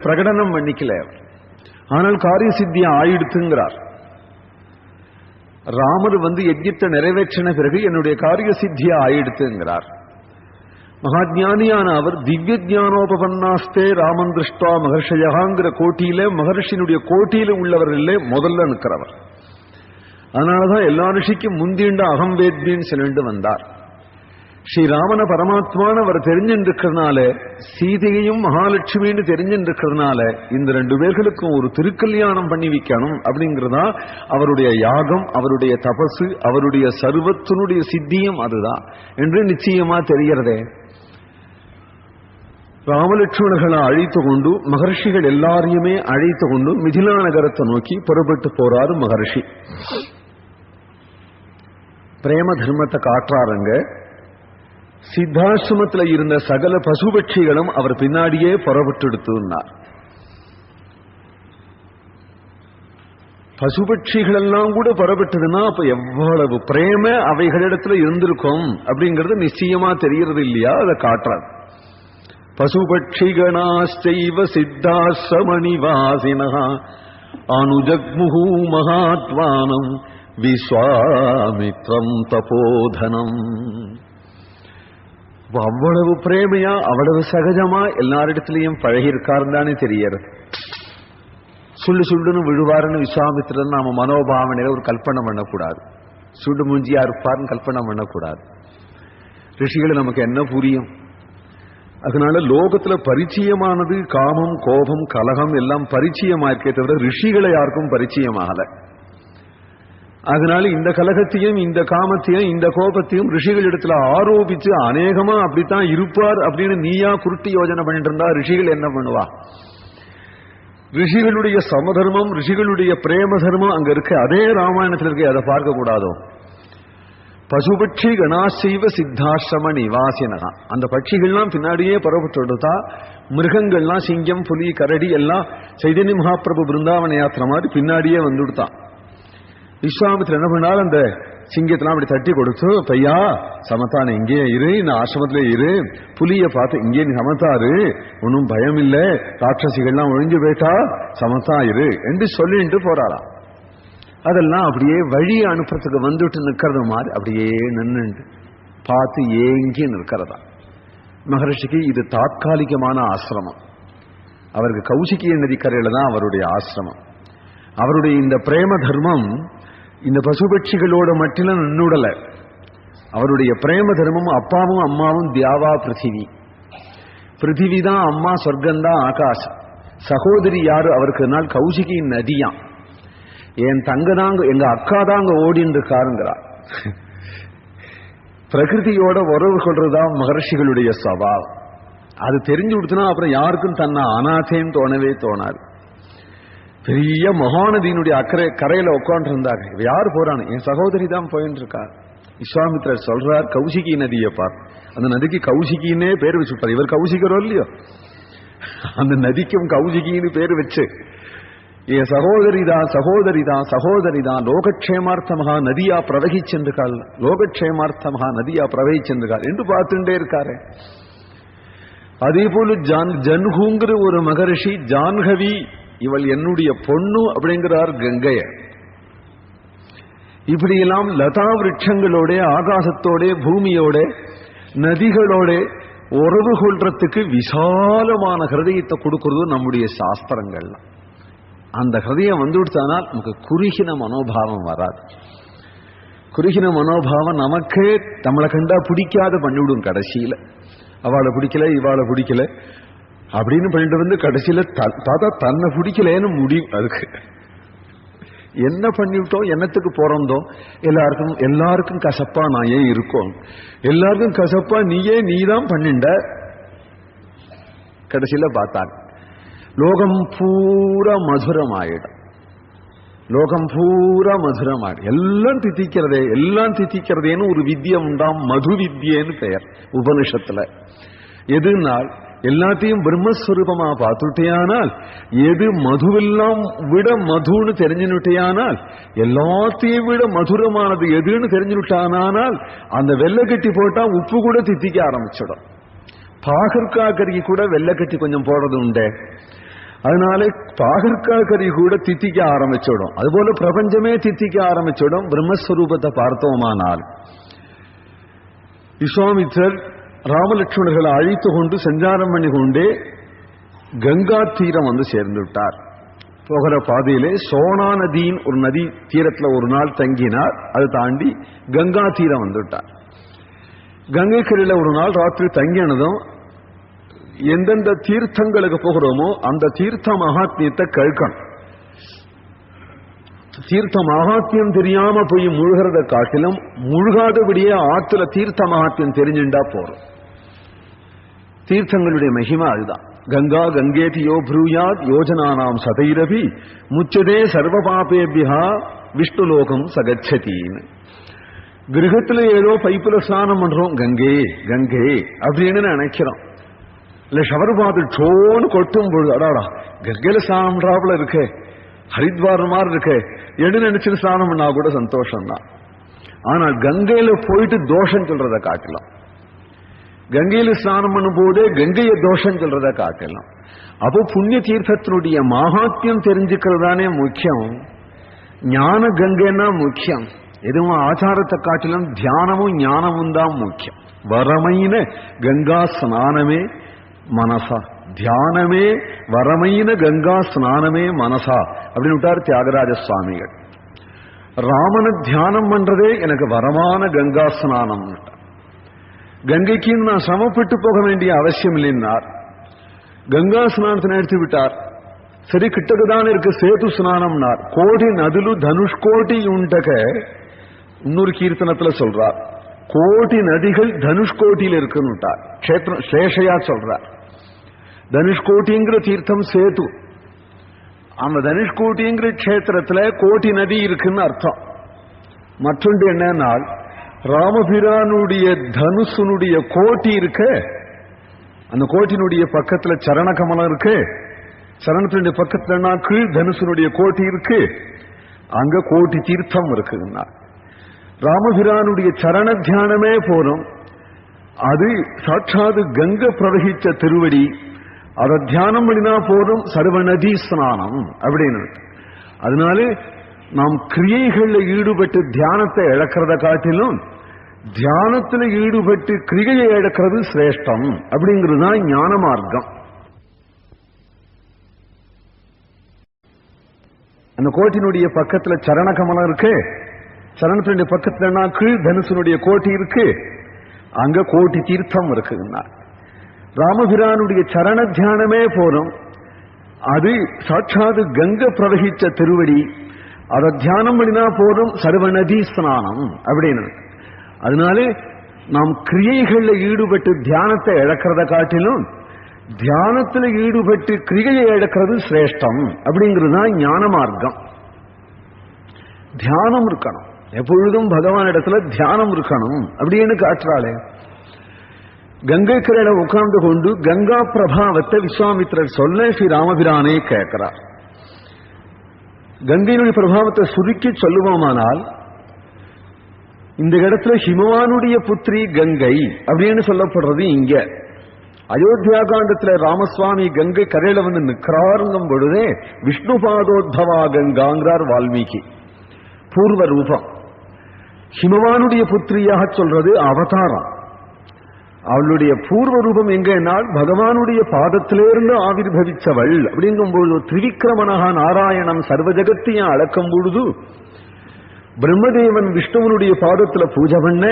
பிரகடனம் பண்ணிக்கல. ஆனால் காரிய சித்தியா ஆயிடுத்துங்கிறார். ராமர் யஜ்யத்தை நிறைவேற்றின பிறகு என்னுடைய காரிய சித்தியா ஆயிடுத்துங்கிறார். மகாஜானியான அவர் திவ்ய ஜானோபன்னாஸ்தே ராமன் திருஷ்டா மகர்ஷயகாங்கிற கோட்டியில, மகர்ஷியினுடைய கோட்டியில உள்ளவர்களே முதல்ல நிற்கிறவர். அதனாலதான் எல்லா ரிஷிக்கும் முந்திண்ட அகம்வேத்மின்னு சொல்லிட்டு வந்தார். ஸ்ரீராமன பரமாத்மான அவர் தெரிஞ்சிருக்கிறதுனால, சீதையையும் மகாலட்சுமின்னு தெரிஞ்சிருக்கிறதுனால, இந்த ரெண்டு பேர்களுக்கும் ஒரு திருக்கல்யாணம் பண்ணி வைக்கணும் அப்படிங்கிறதா அவருடைய யாகம், அவருடைய தபசு, அவருடைய சர்வத்தினுடைய சித்தியும் அதுதான் என்று நிச்சயமா தெரிகிறதே. ராமலட்சுமணர்களை அழைத்து கொண்டு, மகர்ஷிகள் எல்லாரையுமே அழைத்து கொண்டு மிதிலா நகரத்தை நோக்கி புறப்பட்டு போறாரு மகர்ஷி. பிரேம தர்மத்தை காட்டுறாருங்க. சித்தாசிரமத்தில் இருந்த சகல பசுபட்சிகளும் அவர் பின்னாடியே புறப்பட்டு எடுத்துனார். பசுபட்சிகள் எல்லாம் கூட புறப்பட்டதுன்னா அப்ப எவ்வளவு பிரேம அவைகளிடத்துல இருந்திருக்கும் அப்படிங்கிறது நிச்சயமா தெரியறது இல்லையா? அதை காட்டுறார். பசுபட்சிகணாஸ்சைவ சித்தாசிரமணிவாசினஹ அனுஜக்முஹு மகாத்வானம் விஸ்வாமித்ரம் தபோதனம். அவ்வளவு பிரேமையா, அவ்வளவு சகஜமா எல்லாரிடத்திலையும் பழகியிருக்காருன்னு தானே தெரியறது. சுள்ளு சுள்ளுன்னு விழுவாருன்னு விஸ்வாமித்திரன் நாம மனோபாவனையில ஒரு கல்பனை பண்ணக்கூடாது. சுண்டு மூஞ்சியா இருப்பாருன்னு கல்பனை பண்ணக்கூடாது. ரிஷிகளை நமக்கு என்ன புரியும்? அதனால லோகத்துல பரிச்சயமானது காமம், கோபம், கலகம் எல்லாம் பரிச்சயமா இருக்கே தவிர ரிஷிகளை யாருக்கும் பரிச்சயமாகல. அதனால இந்த கலகத்தையும் இந்த காமத்தையும் இந்த கோபத்தையும் ரிஷிகள் இடத்துல ஆரோபிச்சு அநேகமா அப்படித்தான் இருப்பார் அப்படின்னு நீயா குருட்டி யோஜனை பண்ணிட்டு இருந்தா ரிஷிகள் என்ன பண்ணுவா? ரிஷிகளுடைய சமதர்மம், ரிஷிகளுடைய பிரேம தர்மம் அங்க இருக்கு. அதே ராமாயணத்தில் இருக்கு. அதை பார்க்க கூடாதோ? பசுபட்சி கணாசைவ சித்தாசிரம நிவாசினகா. அந்த பட்சிகள்லாம் பின்னாடியே புறப்பட்டுடுதா. மிருகங்கள்லாம் சிங்கம், புலி, கரடி எல்லாம் சைதன்ய மகாபிரபு பிருந்தாவன யாத்திரை மாதிரி பின்னாடியே வந்துடுதான். விஸ்வாமித்திரர் என்ன பண்ணாலும் அந்த சிங்கத்தெல்லாம் அப்படி தட்டி கொடுத்து, பையா சமத்தான இங்கே இரு, இந்த ஆசிரமத்திலே இரு, புலிய பார்த்து இங்கே நீ சமத்தாரு, ஒன்னும் பயம் இல்லை, ராட்சசிகள்லாம் ஒழிஞ்சு போயிட்டா சமத்தா இரு என்று சொல்லிட்டு போறாராம். அதெல்லாம் அப்படியே வழியை அனுப்புறதுக்கு வந்துட்டு நிற்கிறது மாதிரி அப்படியே நின்னுண்டு பார்த்து ஏங்கி நிற்கிறதா. மகர்ஷிக்கு இது தாத்காலிகமான ஆசிரமம். அவருக்கு கௌசிகிய நதிக்கரையில தான் அவருடைய ஆசிரமம். அவருடைய இந்த பிரேம தர்மம் இந்த பசுபட்சிகளோட மட்டிலும் நின்னுடல. அவருடைய பிரேம தர்மம் அப்பாவும் அம்மாவும் தியாவா பிருத்திவி. பிருத்திவி தான் அம்மா, சொர்க்கந்தான் ஆகாசம். சகோதரி யாரு அவருக்கு? நாள் கௌசிகி நதியாம். என் தங்கதாங்க, எங்க அக்கா தாங்க ஓடின்னு இருக்காருங்கிறா. பிரகிருதியோட உறவு கொள்றதுதான் மகர்ஷிகளுடைய சவால். அது தெரிஞ்சு கொடுத்தனா அப்புறம் யாருக்கும் தன்னை அநாதேன்னு தோணவே தோணாது. பெரிய மகாநதியினுடைய கரையில உட்காந்து இருந்தாங்க. இவ யாரு போறான்னு? என் சகோதரி தான் போயின்னு இருக்கா. விஸ்வாமித்திரர் சொல்றார், கௌசிகி நதியை பார். அந்த நதிக்கு கௌசிகின்னே பேர் வச்சுட்டார். இவர் கௌசிகரோ இல்லையோ, அந்த நதிக்கும் கௌசிகின்னு பேர் வச்சு என் சகோதரிதான் சகோதரிதான் சகோதரிதான் லோகக்ஷேமார்த்தமகா நதியா பிரவகிச்சென்றுக்காள், லோகக்ஷேமார்த்தமகா நதியா பிரவகிச்சென்றுக்காள் என்று பார்த்துட்டே இருக்காரு. அதே போல ஜன்ஹுங்கிற ஒரு மகரிஷி, ஜான்ஹவி இவள் என்னுடைய பொண்ணு அப்படிங்கிறார் கங்கைய. இப்படியெல்லாம் லதா விருட்சங்களோட, ஆகாசத்தோட, பூமியோட, நதிகளோட உறவு கொள்றதுக்கு விசாலமான ஹிருதயத்தை கொடுக்கிறது நம்முடைய சாஸ்திரங்கள்லாம். அந்த ஹிருதயம் வந்துவிட்டானால் நமக்கு குறுகின மனோபாவம் வராது. குறுகின மனோபாவம் நமக்கே நம்மளை கண்டா பிடிக்காத பண்ணிவிடும். கடைசியில அவளை பிடிக்கல, இவாளை பிடிக்கல அப்படின்னு பண்ணிட்டு கடைசியில பார்த்தா தன்னை பிடிக்கலன்னு முடியும். அதுக்கு என்ன பண்ணிவிட்டோம், என்னத்துக்கு பிறந்தோம், எல்லாருக்கும் கசப்பா நான் ஏன் இருக்கோம், எல்லாருக்கும் கசப்பா நீதான் பண்ணிண்ட. கடைசியில பார்த்தாங்க லோகம் பூரா மதுரமாயிடும். லோகம் பூரா மதுரமாயிடும். எல்லாம் தித்திக்கிறதேன்னு ஒரு வித்யை உண்டாம், மது வித்யேன்னு பெயர் உபனிஷத்துல. எதுனால் எல்லாத்தையும் பிரம்மஸ்வரூபமா பார்த்துட்டேயானால், எது மதுவெல்லாம் விட மதுன்னு தெரிஞ்சுனுட்டேயானால், எல்லாத்தையும் விட மதுரமானது எதுன்னு தெரிஞ்சுட்டானால், அந்த வெள்ளை கட்டி போட்டா உப்பு கூட தித்திக்க ஆரம்பிச்சிடும். பாகற்காய் கறிக்கு கூட வெள்ளை கட்டி கொஞ்சம் போடுறது உண்டே. அதனால பாகற்காய் கறி கூட தித்திக்க ஆரம்பிச்சிடும். அதுபோல பிரபஞ்சமே தித்திக்க ஆரம்பிச்சிடும் பிரம்மஸ்வரூபத்தை பார்த்தோமானால். விஸ்வாமித்திரர் ராமலட்சுமணர்களை அழைத்து கொண்டு சஞ்சாரம் பண்ணி கொண்டே கங்கா தீரம் வந்து சேர்ந்து விட்டார். போகிற பாதையிலே சோனா நதியின் ஒரு நதி தீரத்துல ஒரு நாள் தங்கினார். அதை தாண்டி கங்கா தீரம் வந்து விட்டார். கங்கை கரையில ஒரு நாள் ராத்திரி தங்கினதும் எந்தெந்த தீர்த்தங்களுக்கு போகிறோமோ அந்த தீர்த்த மகாத்மியத்தை கேட்கணும். தீர்த்த மகாத்மியம் தெரியாம போய் முழுகிறத காட்டிலும் முழுகாதபடியே ஆத்துல தீர்த்த மகாத்மியம் தெரிஞ்சுண்டா போறோம். தீர்த்தங்களுடைய மகிமா அதுதான். கங்கா கங்கேதியோ ப்ரூயாத் யோஜனானாம் சதைரபி முச்சதே சர்வ பாபேபியா விஷ்ணுலோகம் சகச்சதின்னு. கிரகத்துல ஏதோ பைப்புல ஸ்நானம் பண்றோம், கங்கே கங்கே அப்படின்னு நினைக்கிறோம். இல்ல ஷவர் பாத்து சோன்னு கொட்டும் பொழுது அடாடா கங்கையில ஸ்நானம் பண்றாப்புல இருக்கே, ஹரித்வார் மாதிரி இருக்கே எடு நினைச்சு ஸ்நானம் பண்ணா கூட சந்தோஷம் தான். ஆனால் கங்கையில போயிட்டு தோஷம் சொல்றத காட்டலாம். கங்கையில ஸ்நானம் பண்ணும் போதே கங்கைய தோஷம் சொல்றத காட்டலாம். அப்போ புண்ணிய தீர்த்தத்தினுடைய மகாத்மியம் தெரிஞ்சுக்கிறதானே முக்கியம். ஞான கங்கைன்னா முக்கியம். எதுவும் ஆச்சாரத்தை காட்டிலும் தியானமும் ஞானமும் தான் முக்கியம். வரமைன கங்கா ஸ்நானமே மனசா, தியானமே வரமைன கங்கா ஸ்நானமே மனசா அப்படின்னு விட்டார் தியாகராஜ சுவாமிகள். ராமனை தியானம் பண்றதே எனக்கு வரமான கங்கா ஸ்நானம். கங்கைக்கு நான் சிரமப்பட்டு போக வேண்டிய அவசியம் இல்லைன்னார். கங்கா ஸ்நானத்தை எடுத்து விட்டார். சரி கிட்டக்குதான் இருக்கு சேது ஸ்நானம்னார். கோடி நதுலு தனுஷ்கோடி உண்டக இன்னொரு கீர்த்தனத்துல சொல்றார். கோடி நதிகள் தனுஷ்கோட்டியில் இருக்குன்னுட்டார். கஷேத்திரம் சேஷையா சொல்றார். தனுஷ்கோட்டிங்கிற தீர்த்தம் சேது. அந்த தனுஷ்கோட்டிங்கிற கஷேத்திரத்துல கோட்டி நதி இருக்குன்னு அர்த்தம். மற்றொன்று என்னன்னா ராமபிரானுடைய தனுசுனுடைய கோட்டி இருக்க, அந்த கோட்டினுடைய பக்கத்துல சரண கமலம் இருக்கு. சரணத்தினுடைய பக்கத்துல கீழ் தனுசுனுடைய கோட்டி இருக்கு. அங்க கோட்டி தீர்த்தம் இருக்குன்னா ராமபிரானுடைய சரண தியானமே போலும். அது சாட்சாது கங்கை பிரவகிச்ச திருவடி. அதை தியானம் பண்ணினா போதும் சர்வநதி ஸ்நானம் அப்படின்னு. அதனால நாம் கிரியைகள்ல ஈடுபட்டு தியானத்தை இழக்கிறத காட்டிலும் தியானத்தில் ஈடுபட்டு கிரிகையை இழக்கிறது சிரேஷ்டம் அப்படிங்கிறதுதான் ஞான மார்க்கம். அந்த கோட்டினுடைய பக்கத்துல சரண கமலம் இருக்கு. சரணத்தினுடைய பக்கத்துல கீழ் தனுசனுடைய கோட்டி இருக்கு. அங்க கோட்டி தீர்த்தம் இருக்குன்னா ராமபிரானுடைய சரண தியானமே போதும். அது சாட்சாது கங்கை பிரவகிச்ச திருவடி. அதை தியானம் பண்ணினா போதும் சர்வநதி ஸ்நானம் அப்படின்னு. அதனால நாம் கிரியைகள்ல ஈடுபட்டு தியானத்தை இழக்கிறத காட்டிலும் தியானத்தில் ஈடுபட்டு கிரிகையை இழக்கிறது சிரேஷ்டம் அப்படிங்கிறதுதான் ஞான மார்க்கம். தியானம் இருக்கணும், எப்பொழுதும் பகவான் இடத்துல தியானம் இருக்கணும் அப்படின்னு காட்டுறாளே. கங்கை கரையில உட்கார்ந்து கொண்டு கங்கா பிரபாவத்தை விஸ்வாமித்திரர் சொல்ல ஸ்ரீ ராமபிரானே கேட்கிறார். கங்கையினுடைய பிரபாவத்தை சுருக்கி சொல்லுவோமானால் இந்த இடத்துல ஹிமவானுடைய புத்திரி கங்கை அப்படின்னு சொல்லப்படுறது இங்க. அயோத்தியா காண்டத்துல ராமசுவாமி கங்கை கரையில வந்து நிற்கிறாருங்கும் பொழுதே விஷ்ணு பாதோத்பவா கங்காங்கிறார் வால்மீகி. பூர்வ ரூபம். ஹிமவானுடைய புத்திரியாக சொல்றது அவதாரம். அவளுடைய பூர்வ ரூபம் எங்கனால் பகவானுடைய பாதத்திலிருந்து ஆவிர்வவிச்சவள் அப்படிங்கும் பொழுது திரிவிக்ரமனகா நாராயணன் சர்வ ஜகத்தையும் அளக்கும் பொழுது பிரம்மதேவன் விஷ்ணுவனுடைய பாதத்துல பூஜை பண்ண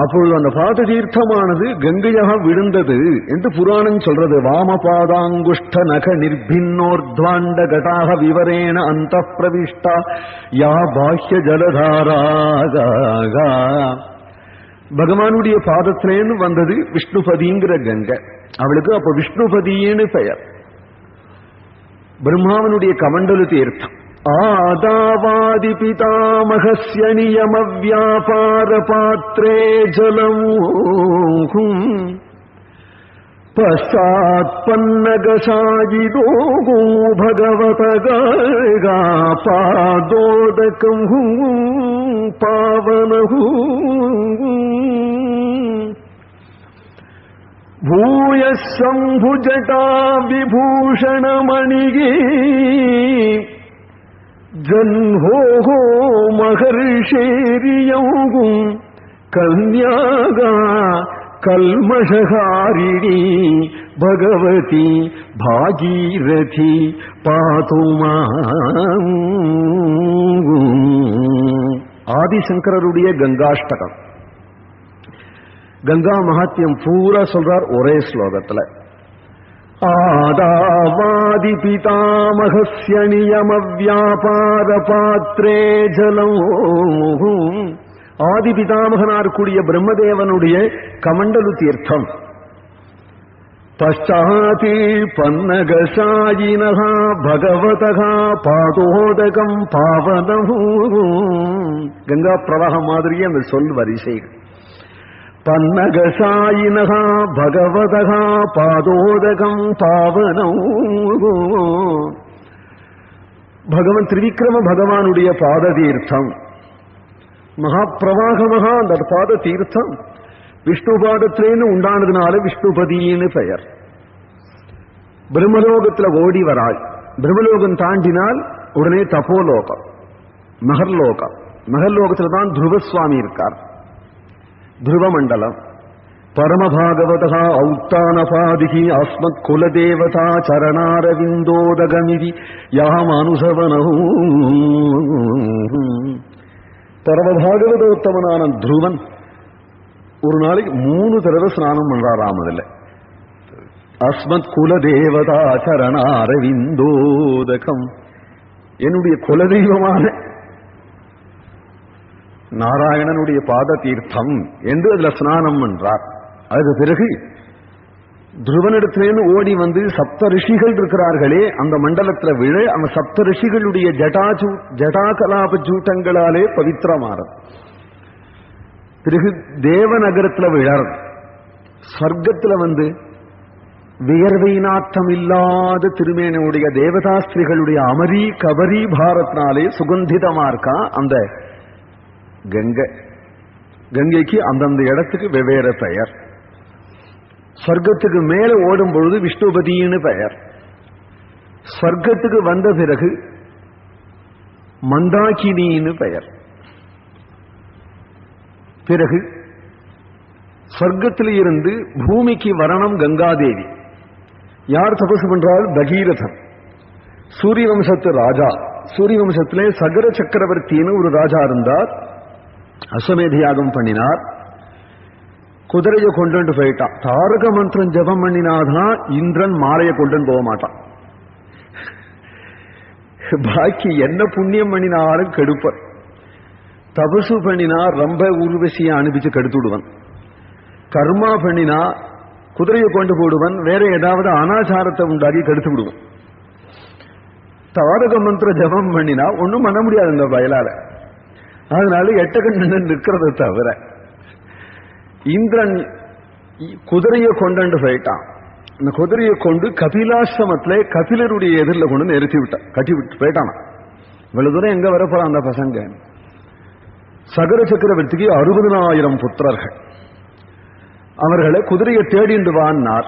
அப்பொழுது அந்த பாத தீர்த்தமானது கங்கையாக விழுந்தது என்று புராணம் சொல்றது. வாமபாதாங்குஷ்ட நக நிர்பின்னோர்த்வாண்ட கடாக விவரேன அந்த பிரவிஷ்டா யா பாஹ்ய ஜலதாராகா. பகவானுடைய பாதத்திலேன்னு வந்தது விஷ்ணுபதிங்கிற கங்கை. அவளுக்கு அப்ப விஷ்ணுபதின்னு பெயர். பிரம்மாவனுடைய கமண்டலு தீர்த்தம். ஆதாவாதி பிதாமகஸ்ய நியம வியாபார பாத்ரே ஜலம் பஸ்தாத் பன்னகசாயிதோ பகவதகா பாதோதகம் பாவனஹு. பூயசம்புஜடா விபூஷணமணிகே ஜன்ஹோகோ மகர்ஷேரியோகும் கன்யாகா கல்மஷகாரிணி பகவதி பாகீரதி பாதுமா. ஆதிசங்கரருடைய கங்காஷ்டகம், கங்கா மகாத்மியம் பூரா சொல்றார் ஒரே ஸ்லோகத்துல. ஆதாவாதி பிதாமகஸ்ய நியம வியாபார பாத்ரே ஜலம். ஆதி பிதாமகனார் கூடிய பிரம்மதேவனுடைய கமண்டலு தீர்த்தம். பஷ்சாதி பன்னகசாயினஹ பகவதஹ பாதோதகம் பாவனம். கங்கா பிரவாகம் மாதிரியே அந்த சொல் வரிசைகள். பன்னகசாயினஹ பகவதஹ பாதோதகம் பாவனம். பகவன் திரிவிக்ரம பகவானுடைய பாத தீர்த்தம் மகாபிரவாகமகா. அந்த பாத தீர்த்தம் விஷ்ணு பாதத்திலேன்னு உண்டானதுனால விஷ்ணுபதினு பெயர். பிரம்மலோகத்துல ஓடி வராய். பிரம்மலோகம் தாண்டினால் உடனே தபோலோகம், மகர்லோகம். மகர்லோகத்துல தான் துருவசுவாமி இருக்கார். துருவமண்டலம். பரமபாகவதா ஔத்தானபாதிகி அஸ்மத் குலதேவதா சரணாரவிந்தோதகமிதி யாமானுசவனஹூ. பரமபாகவதோத்தமனான துருவன் ஒரு நாளைக்கு 3 தடவை ஸ்நானம் பண்றாராம். அதுல அஸ்மத் குலதேவதா சரணாரவிந்தோதகம், என்னுடைய குலதெய்வமான நாராயணனுடைய பாத தீர்த்தம் என்று அதுல ஸ்நானம் பண்றார். அதுக்கு பிறகு துருவனிடத்திலேன்னு ஓடி வந்து சப்த ரிஷிகள் இருக்கிறார்களே அந்த மண்டலத்துல விழ அந்த சப்த ரிஷிகளுடைய ஜடாகலாப ஜூட்டங்களாலே பவித்திரமாறது. பிறகு தேவநகரத்துல விழர். ஸ்வர்க்கத்துல வந்து வியர்வை நாட்டம் இல்லாத திருமேனுடைய தேவதாஸ்திரிகளுடைய அமரி கபரி பாரத்னாலே சுகந்திதமா இருக்கா அந்த கங்கை. கங்கைக்கு அந்தந்த இடத்துக்கு வெவ்வேறு பெயர். ஸ்வர்க்கத்துக்கு மேல ஓடும் பொழுது விஷ்ணுபதினு பெயர். ஸ்வர்க்கத்துக்கு வந்த பிறகு மந்தாகினின்னு பெயர். பிறகு ஸ்வர்க்கத்தில் இருந்து பூமிக்கு வரணும் கங்காதேவி. யார் தபசு பண்றால்? பகீரதன், சூரிய வம்சத்து ராஜா. சூரிய வம்சத்திலே சகர சக்கரவர்த்தின்னு ஒரு ராஜா இருந்தார். அஸ்வமேத யாகம் பண்ணினார். குதிரையை கொண்டு போயிட்டான். தாரக மந்திரம் ஜபம் பண்ணினாதான் இந்திரன் மாலையை கொண்டு போக மாட்டான். பாக்கி என்ன புண்ணியம் பண்ணினாலும் கெடுப்பர். தபசு பண்ணினா ரொம்ப ஊர்வசியை அனுப்பிச்சு கெடுத்து விடுவன். கர்மா பண்ணினா குதிரையை கொண்டு போடுவன். வேற ஏதாவது அனாச்சாரத்தை உண்டாக்கி கெடுத்து விடுவன். தாரக மந்திர ஜபம் பண்ணினா ஒன்னும் பண்ண முடியாது இந்த வயலால. அதனால எட்டகண்ணு நிற்கிறத தவிர இந்திரன் குதிரையை கொண்டு போயிட்டான். இந்த குதிரையை கொண்டு கபிலாசிரமத்திலே கபிலருடைய எதிரில் கொண்டு நிறுத்தி விட்டான். கட்டி விட்டு போயிட்டான். இவ்வளவு தூரம் எங்க வரப்போறான் அந்த பசங்க? சகர சக்கரவர்த்திக்கு 60,000 புத்திரர்கள். அவர்களை குதிரையை தேடிண்டு வான்னார்.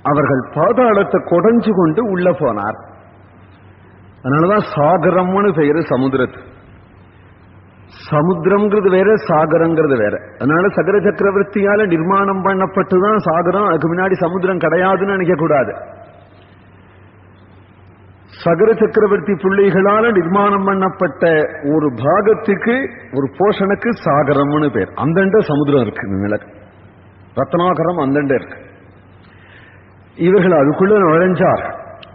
அவர்கள் பாதாளத்தை கொடைஞ்சு கொண்டு உள்ள போனார். அதனாலதான் சாகரம்னு பெயரு சமுத்திரத்து. சமுத்திரம்ங்கிறது வேற, சாகரங்கிறது வேற. அதனால சகர சக்கரவர்த்தியால நிர்மாணம் பண்ணப்பட்டுதான் சாகரம். அதுக்கு முன்னாடி சமுத்திரம் கிடையாதுன்னு நினைக்க கூடாது. சகர சக்கரவர்த்தி பிள்ளைகளால நிர்மாணம் பண்ணப்பட்ட ஒரு பாகத்துக்கு, ஒரு போஷனுக்கு சாகரம்னு பேர். அந்தண்ட சமுத்திரம் இருக்கு. நிலக்கு ரத்னாகரம் அந்தண்ட இருக்கு. இவர்கள் அதுக்குள்ள நுழைஞ்சார்.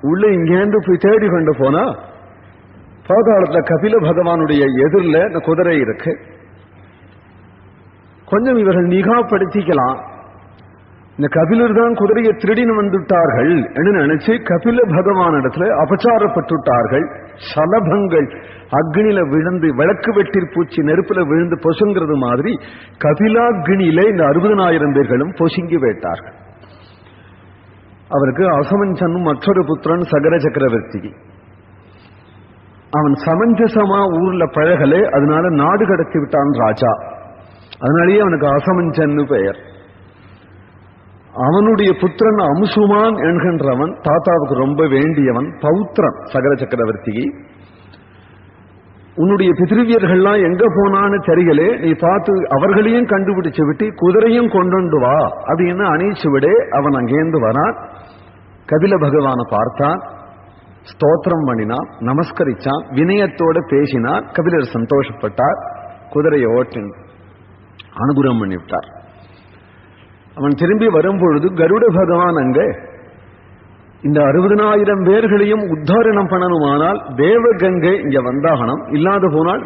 உள்ள இங்கேந்து போய் தேடி கொண்டு போனா பாதாளத்துல கபில பகவானுடைய எதிரில் இந்த குதிரை இருக்கு. கொஞ்சம் இவர்கள் நிகாப்படுத்திக்கலாம். இந்த கபிலர் தான் குதிரையை திருடின்னு வந்துட்டார்கள் என்று நினைச்சு கபில பகவான் இடத்துல அபச்சாரப்பட்டுட்டார்கள். சலபங்கள் அக்னியில விழுந்து, விளக்கு வெட்டில் பூச்சி நெருப்புல விழுந்து பொசுங்கிறது மாதிரி கபிலாக்னியில இந்த 60,000 பேர்களும் பொசுங்கி வைத்தார்கள். அவருக்கு அசமஞ்சனும் மற்றொரு புத்திரன் சகர சக்கரவர்த்தி. அவன் சமஞ்சசமா ஊர்ல பழகலே, அதனால நாடு கடத்தி விட்டான் ராஜா. அதனாலேயே அவனுக்கு அசமஞ்சன்னு பெயர். அவனுடைய புத்திரன் அம்சுமான் என்கின்றவன் தாத்தாவுக்கு ரொம்ப வேண்டியவன், பௌத்திரன் சகர சக்கரவர்த்தியை. உன்னுடைய பிதிருவியர்கள்லாம் எங்க போனான்னு தெரியலே, நீ பார்த்து அவர்களையும் கண்டுபிடிச்சு விட்டு குதிரையும் கொண்டு வா அப்படின்னு அணைச்சு விடு. அவன் அங்கேந்து வரான். கபில பகவானை பார்த்தான், ஸ்தோத்திரம் பண்ணினான், நமஸ்கரிச்சான், வினயத்தோட பேசினான். கபிலர் சந்தோஷப்பட்டார், குதிரையை ஓட்டின் அனுகிரகம் பண்ணிவிட்டார். அவன் திரும்பி வரும்பொழுது கருட பகவான் அங்க இந்த 60,000 பேர்களையும் உத்தாரணம் பண்ணணுமானால் தேவகங்கை இங்க வந்தாகணும், இல்லாத போனால்